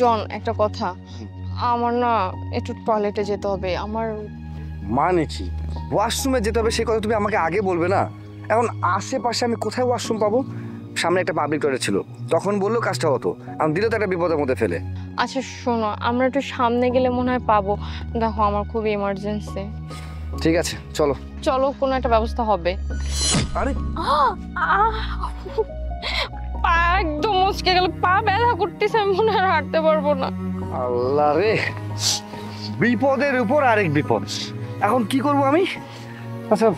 জন একটা কথা, আমার না একটু টয়লেটে যেতে হবে। আমার মানে কি ওয়াশরুমে যেতে হবে সে কথা তুমি আমাকে আগে বলবে না? এখন আশেপাশে আমি কোথায় ওয়াশরুম পাবো? সামনে একটা পাবলিক টয়লেট ছিল, তখন বললো কাজটা হতো, আমি দিলে তো একটা বিপদের মধ্যে ফেলে। আচ্ছা শোনো, আমরা একটু সামনে গেলে মনে হয় পাবো। দেখো আমার খুব ইমার্জেন্সি। ঠিক আছে চলো। চলো, কোনো একটা ব্যবস্থা হবে। আরে পা একদম মুচকে গেল, পা ব্যথা করতেছে, আমি মনে হয় হাঁটতে পারবো না। আল্লাহ রে, বিপদের উপর আরেক বিপদ। এখন কি করব আমি? আচ্ছা,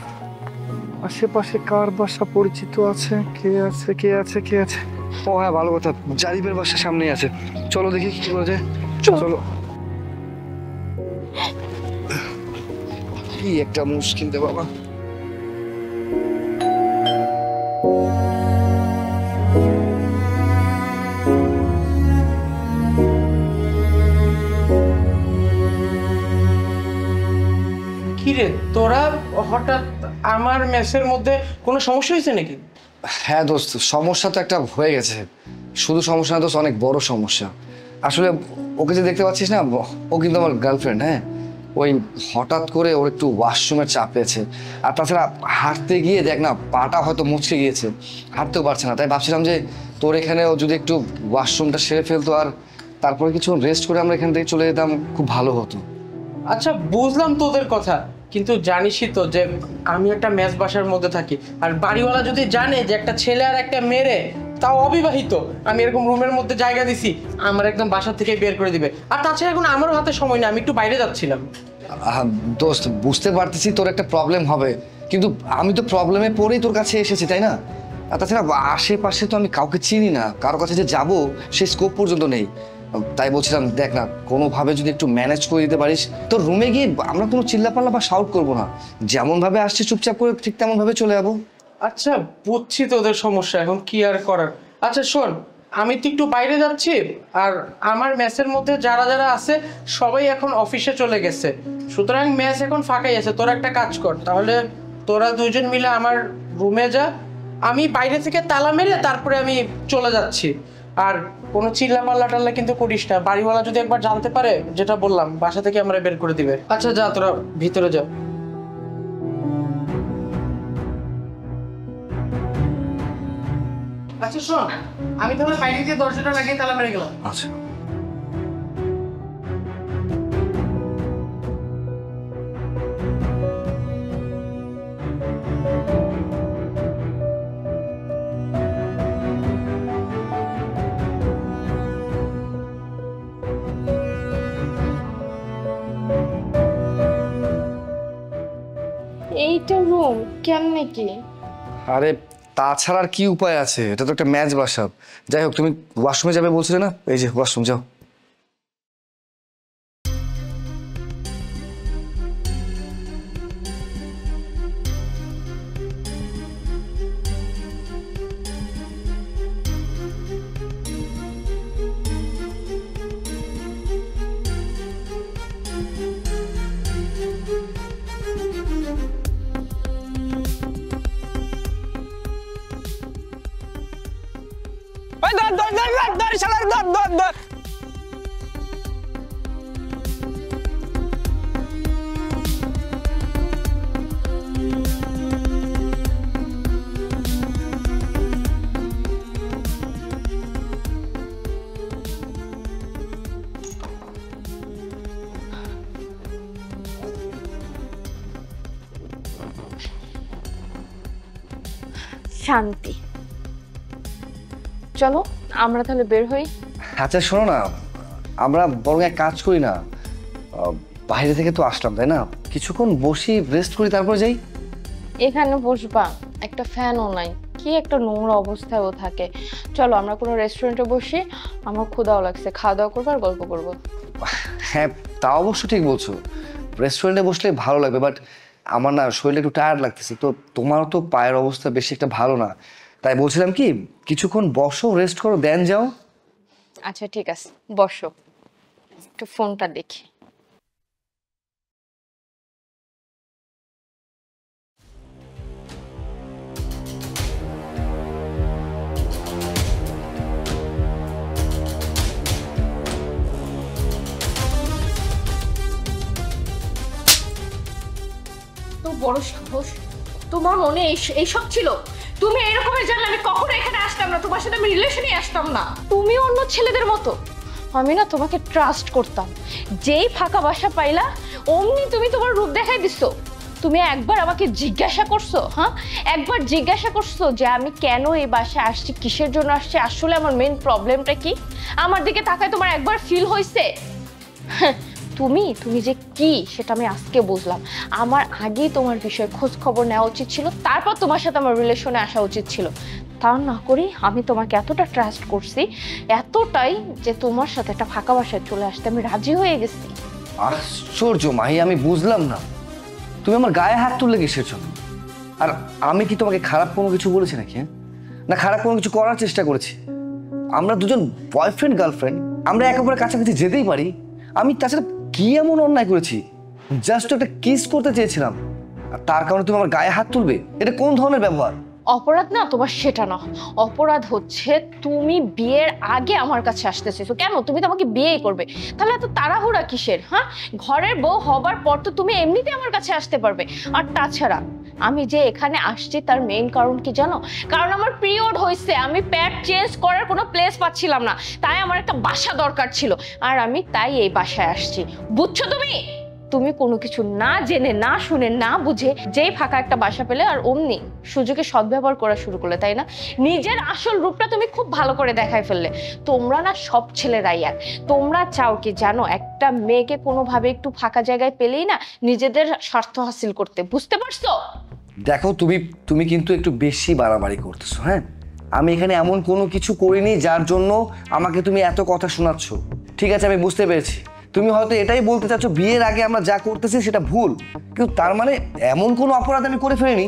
আশেপাশে কার বাসা পরিচিত আছে? কে আছে কে আছে কে আছে? ও হ্যাঁ, ভালো কথা, জারিফের বাসা সামনেই আছে। চলো দেখি কি করা যায়। চলো। কি একটা মুশকিল রে বাবা। কিরে তোরা হঠাৎ আমার মেসের মধ্যে কোনো সমস্যা হয়েছে নাকি? হ্যাঁ দোস্ত, সমস্যা তো একটা হয়ে গেছে। শুধু সমস্যা না দোস্ত, অনেক বড় সমস্যা। আসলে ওকে যে দেখতে পাচ্ছিস না, ও কিন্তু আমার গার্লফ্রেন্ড। হ্যাঁ, ওই হঠাৎ করে ওর একটু ওয়াশরুমের চাপ পেয়েছে। আর তাছাড়া হাঁটতে গিয়ে দেখ না, পাটা হয়তো মুচকে গিয়েছে, হাঁটতেও পারছে না। তাই ভাবছিলাম যে তোর এখানেও যদি একটু ওয়াশরুমটা সেরে ফেলতো, আর তারপরে কিছু রেস্ট করে আমরা এখান থেকে চলে যেতাম, খুব ভালো হতো। আচ্ছা বুঝলাম তোদের কথা, কিন্তু জানিসই তো যে আমি একটা মেস বাসার মধ্যে থাকি। আর বাড়িওয়ালা যদি জানে যে একটা ছেলে আর একটা মেয়ে, তাও অবিবাহিত, আমি এরকম রুমের মধ্যে জায়গা দিছি, আমার একদম বাসা থেকে বের করে দিবে। আর তাছাড়া এখন আমারও হাতে সময় না, আমি একটু বাইরে যাচ্ছিলাম। দোস্ত বুঝতে পারতেছি তোর একটা প্রবলেম হবে, কিন্তু আমি তো প্রবলেমে পড়েই তোর কাছে এসেছি, তাই না? আর তাছাড়া আশেপাশে তো আমি কাউকে চিনি না, কারো কাছে যে যাব সেই স্কোপ পর্যন্ত নেই। তাই বলছিলাম, দেখ না, কোনোভাবে যদি একটু ম্যানেজ করে দিতে পারিস। তোর রুমে গিয়ে আমরা কোনো চিল্লাপাল্লা বা শাউট করবো না, যেমনভাবে আসছে চুপচাপ করে ঠিক তেমনভাবে চলে যাবো। আচ্ছা বুঝছি তোদের সমস্যা, এখন কি আর করার। আচ্ছা শোন, আমি তো একটু বাইরে যাচ্ছি, আর আমার মেসের মধ্যে যারা যারা আছে সবাই এখন অফিসে চলে গেছে, সুতরাং মেস এখন ফাঁকাই আছে। তোরা একটা কাজ কর, তাহলে তোরা দুইজন মিলে আমার রুমে যা, আমি বাইরে থেকে তালা মেরে তারপরে আমি চলে যাচ্ছি। আর কোনো চিল্লা পাল্লা টাল্লা কিন্তু করিস না, বাড়িওয়ালা যদি একবার জানতে পারে, যেটা বললাম, বাসা থেকে আমরা বের করে দিবে। আচ্ছা যা, তোরা ভিতরে যা। আচ্ছা শোন, আমি তাহলে বাইরে গিয়ে দরজাটা লাগিয়ে তালা মেরে গেলাম। আচ্ছা। এইটা রুম কেমনে কি? আরে তাছাড়া আর কি উপায় আছে? এটা তো একটা ম্যাচ বাসা। যাই হোক, তুমি ওয়াশরুমে যাবে বলছিলে না, এই যে ওয়াশরুম, যাও। শান্তি। চলো আমরা তাহলে বের হই। আচ্ছা শোনো না, আমরা বরং এক কাজ করি না, বাইরে থেকে তো আসলাম, তাই না? কিছুক্ষণ বসি, রেস্ট করি, তারপর যাই। এখানে বসবা, একটা ফ্যানও নাই, কি একটা নোংরা অবস্থায় ও থাকে। চলো আমরা কোনো রেস্টুরেন্টে বসি, আমার ক্ষুধাও লাগছে, খাওয়া দাওয়া করবো আর গল্প করবো। হ্যাঁ, তা অবশ্য ঠিক বলছো, রেস্টুরেন্টে বসলে ভালো লাগবে, বাট আমার না শরীরে একটু টায়ার্ড লাগতেছে। তো তোমারও তো পায়ের অবস্থা বেশি একটা ভালো না, তাই বলছিলাম কি কিছুক্ষণ বসো, রেস্ট করো, দেন যাও। আচ্ছা ঠিক আছে, বসো, একটু ফোনটা দেখি। বড় সাহস, তোমার মনে এইসব ছিল? তুমি এরকমের জানলে আমি কখনো এখানে আসতাম না, তোমার সাথে আমি রিলেশনে আসতাম না। তুমি অন্য ছেলেদের মতো। আমি না তোমাকে ট্রাস্ট করতাম, যেই ফাঁকা বাসা পাইলা অমনি তুমি তোমার রূপ দেখাই দিছো। তুমি একবার আমাকে জিজ্ঞাসা করছো? হ্যাঁ, একবার জিজ্ঞাসা করছো যে আমি কেন এই বাসায় আসছি, কিসের জন্য আসছি, আসলে আমার মেইন প্রবলেমটা কি? আমার দিকে তাকায় তোমার একবার ফিল হয়েছে? তুমি যে কি সেটা আমি আজকে বুঝলাম। আমার আগেই তোমার বিষয়ে খোঁজ খবর নেওয়া উচিত ছিল, তারপর তোমার সাথে আমার রিলেশনে আসা উচিত ছিল। তা না করি আমি তোমাকে এতটা ট্রাস্ট করছি, এতটাই যে তোমার সাথে একটা ফাঁকা বাসায় চলে আসতে আমি রাজি হয়ে গেছি। আশ্চর্য মাহি, আমি বুঝলাম না তুমি আমার গায়ে হাত তুললে কিসের জন্য? আর আমি কি তোমাকে খারাপ কোনো কিছু বলেছি নাকি? না খারাপ কোনো কিছু করার চেষ্টা করেছি? আমরা দুজন বয়ফ্রেন্ড গার্লফ্রেন্ড, আমরা একে অপরের কাছাকাছি যেতেই পারি। আমি তাছাড়া কি এমন অন্যায় করেছি? জাস্ট একটা কিস করতে চেয়েছিলাম, আর তার কারণে তুমি আমার গায়ে হাত তুলবে? এটা কোন ধরনের ব্যবহার? অপরাধ না তোমার সেটা না, অপরাধ হচ্ছে তুমি বিয়ের আগে আমার কাছে আসতে চাইছো। কেন? তুমি তো আমাকে বিয়ে করবে, তাহলে এত তাড়াহুড়া কিসের? হ্যাঁ, ঘরের বউ হবার পর তো তুমি এমনিতে আমার কাছে আসতে পারবে। আর তাছাড়া আমি যে এখানে আসছি তার মেইন কারণ কি জানো? কারণ আমার পিরিয়ড হয়েছে, আমি প্যাড চেঞ্জ করার কোনো প্লেস পাচ্ছিলাম না, তাই আমার একটা বাসা দরকার ছিল, আর আমি তাই এই বাসায় আসছি। বুঝছো তুমি? তুমি কোনো কিছু না জেনে না শুনে না বুঝে যেই ফাঁকা একটা বাসা পেলে আর অমনি সুযোগে সদ্ব্যবহার করা শুরু করলে, তাই না? নিজের আসল রূপটা তুমি খুব ভালো করে দেখাই ফেললে। তোমরা না সব ছেলেরাই এক। তোমরা চাও কি জানো? একটা মেয়েকে কোনোভাবে একটু ফাঁকা জায়গায় পেলেই না নিজেদের স্বার্থ হাসিল করতে। বুঝতে পারছো? দেখো তুমি কিন্তু একটু বেশি বাড়াবাড়ি করতেছো। হ্যাঁ, আমি এখানে এমন কোনো কিছু করিনি যার জন্য আমাকে তুমি এত কথা শোনাচ্ছ। ঠিক আছে, আমি বুঝতে পেরেছি তুমি হয়তো এটাই বলতে চাচ্ছ বিয়ের আগে আমরা যা করতেছি সেটা ভুল, কিন্তু তার মানে এমন কোনো অপরাধ আমি করে ফেলিনি।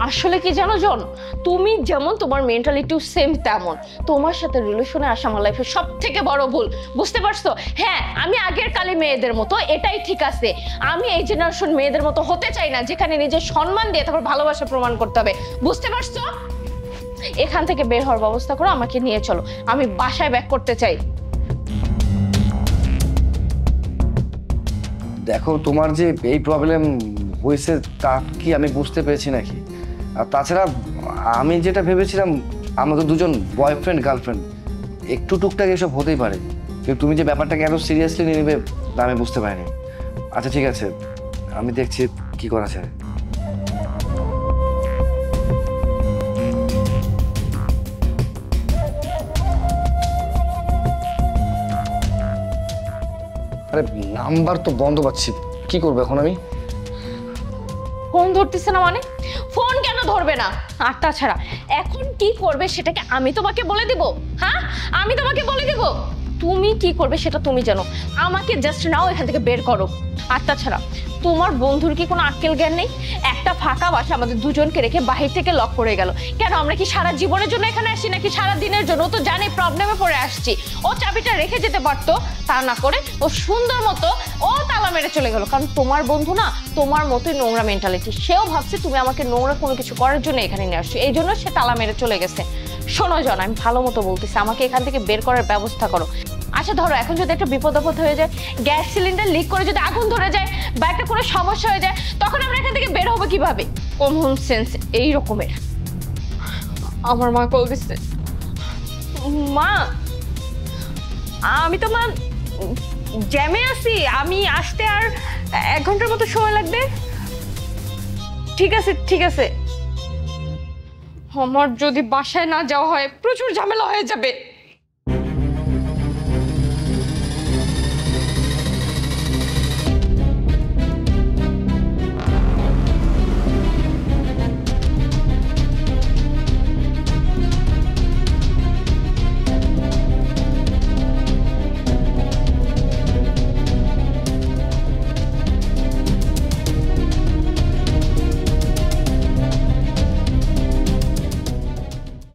আসলে কি জানো জন, তুমি যেমন তোমার মেন্টালিটিও সেম তেমন। তোমার সাথে রিলেশনে আসা আমার লাইফের সব থেকে বড় ভুল। বুঝতে পারছো? হ্যাঁ, আমি আগের কালে মেয়েদের মতো, এটাই ঠিক আছে। আমি এই জেনারেশন মেয়েদের মতো হতে চাই না, যেখানে নিজের সম্মান দিয়ে তারপর ভালোবাসা প্রমাণ করতে হবে। বুঝতে পারছো? এখান থেকে বের হওয়ার ব্যবস্থা করো, আমাকে নিয়ে চলো, আমি বাসায় ব্যাক করতে চাই। দেখো তোমার যে এই প্রবলেম হয়েছে তা কি আমি বুঝতে পেরেছি নাকি? আর তাছাড়া আমি যেটা ভেবেছিলাম আমাদের দুজন বয়ফ্রেন্ড গার্লফ্রেন্ড, একটু টুকটাক এসব হতেই পারে, কিন্তু তুমি যে ব্যাপারটাকে এত সিরিয়াসলি নিয়ে নেবে তা আমি বুঝতে পারিনি। আচ্ছা ঠিক আছে, আমি দেখছি কি করা যায়। আরে নাম্বার তো বন্ধ পাচ্ছি, কি করবো এখন আমি? ফোন ধরতেছে না মানে? ফোন কেন ধরবে না? আর তাছাড়া এখন কি করবে সেটাকে আমি তোমাকে বলে দেব? হ্যাঁ, আমি তোমাকে বলে দেব? তুমি কি করবে সেটা তুমি জানো। আমাকে জাস্ট নাও এখান থেকে বের করো। আর তাছাড়া তোমার বন্ধুর কি কোনো আক্কেল জ্ঞান নেই? একটা ফাঁকা বাসা আমাদের দুজনকে রেখে বাহির থেকে লক করে গেল। কেন? আমরা কি সারা জীবনের জন্য এখানে আসছি নাকি সারা দিনের জন্য? ও তো জানে প্রবলেমে পড়ে আসছি। ও চাবিটা রেখে যেতে পারতো, তা না করে ও সুন্দর মতো ও তালা মেরে চলে গেল। কারণ তোমার বন্ধু না তোমার মতোই নোংরা মেন্টালিটি। সেও ভাবছে তুমি আমাকে নোংরা কোনো কিছু করার জন্য এখানে নিয়ে আসছো, এই জন্য সে তালা মেরে চলে গেছে। শোনো জন, আমি ভালো মতো বলতেছি, আমাকে এখান থেকে বের করার ব্যবস্থা করো। আচ্ছা ধরো এখন যদি একটা বিপদ আপদ হয়ে যায়, গ্যাস সিলিন্ডার লিক করে যদি আগুন ধরে যায় বা একটা কোনো সমস্যা হয়ে যায়, তখন আমরা এখান থেকে বের হবো কিভাবে? কমন সেন্স এই রকমের। আমার মা কল দিচ্ছে। মা, আমি তো মা জ্যামে আছি, আমি আসতে আর 1 ঘন্টার মতো সময় লাগবে। ঠিক আছে ঠিক আছে। আমার যদি বাসায় না যাওয়া হয় প্রচুর ঝামেলা হয়ে যাবে।